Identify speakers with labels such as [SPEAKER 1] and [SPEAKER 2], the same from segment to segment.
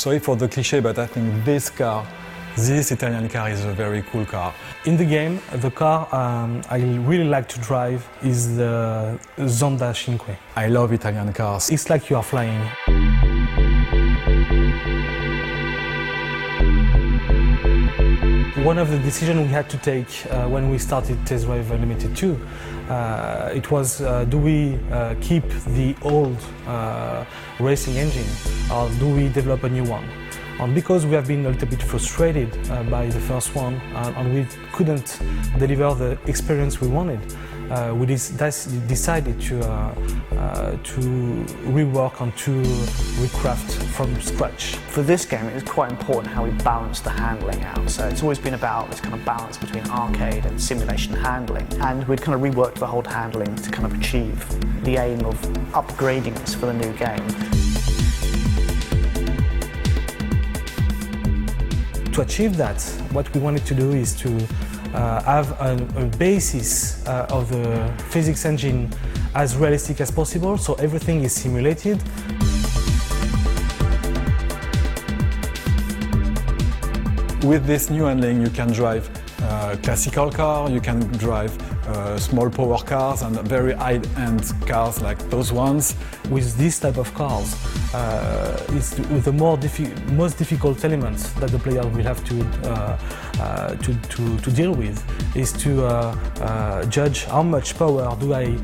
[SPEAKER 1] Sorry for the cliché, but I think this Italian car is a very cool car. In the game, the car I really like to drive is the Zonda 5. I love Italian cars. It's like you are flying. One of the decisions we had to take when we started Test Drive Unlimited 2, it was do we keep the old racing engine or do we develop a new one? And because we have been a little bit frustrated by the first one and we couldn't deliver the experience we wanted, we decided to rework and to recraft from scratch.
[SPEAKER 2] For this game, it was quite important how we balanced the handling out. So it's always been about this kind of balance between arcade and simulation handling. And we'd kind of reworked the whole handling to kind of achieve the aim of upgrading this for the new game.
[SPEAKER 1] To achieve that, what we wanted to do is to have a basis of the physics engine as realistic as possible, so everything is simulated. With this new handling, you can drive classical car, you can drive small power cars and very high-end cars like those ones. With this type of cars, it's the most difficult elements that the player will have to deal with is to judge how much power do I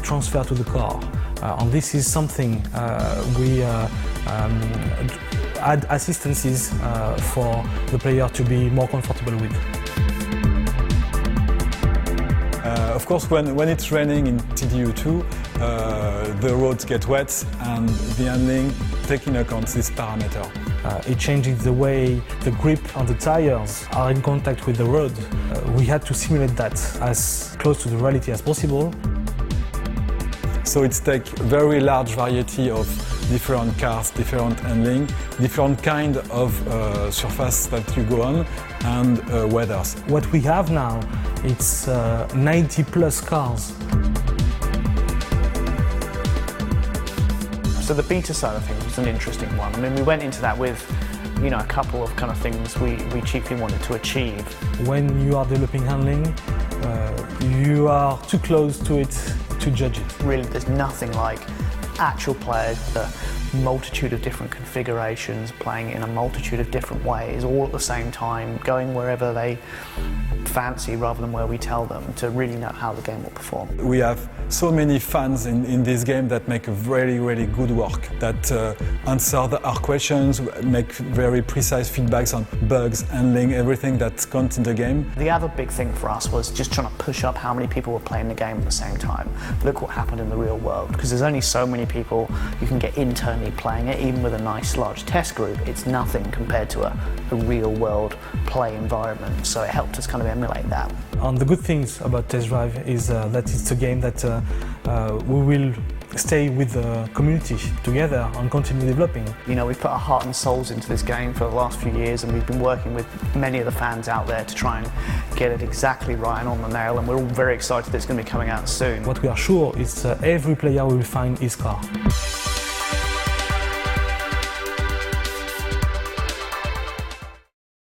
[SPEAKER 1] transfer to the car. And this is something we add assistances for the player to be more comfortable with. Of course, when it's raining in TDU2, the roads get wet and the handling taking account this parameter. It changes the way the grip on the tires are in contact with the road. We had to simulate that as close to the reality as possible. So it's take very large variety of different cars, different handling, different kind of surface that you go on, and weathers. What we have now, it's 90 plus cars.
[SPEAKER 2] So the beta side of things was an interesting one. I mean, we went into that with, you know, a couple of kind of things we chiefly wanted to achieve.
[SPEAKER 1] When you are developing handling, you are too close to it to judge it.
[SPEAKER 2] Really, there's nothing like actual players with a multitude of different configurations, playing it in a multitude of different ways, all at the same time, going wherever they fancy rather than where we tell them, to really know how the game will perform. We
[SPEAKER 1] have so many fans in this game that make a really, really good work, that answer our questions, make very precise feedbacks on bugs, handling, everything that counts in the game.
[SPEAKER 2] The other big thing for us was just trying to push up how many people were playing the game at the same time. Look what happened in the real world, because there's only so many people you can get internally playing it, even with a nice large test group. It's nothing compared to a real world play environment, so it helped us kind of emulate that.
[SPEAKER 1] And the good things about Test Drive is that it's a game that we will stay with the community together and continue developing.
[SPEAKER 2] You know, we've put our heart and souls into this game for the last few years, and we've been working with many of the fans out there to try and get it exactly right and on the nail, and we're all very excited that it's going to be coming out soon.
[SPEAKER 1] What we are sure is every player will find his car.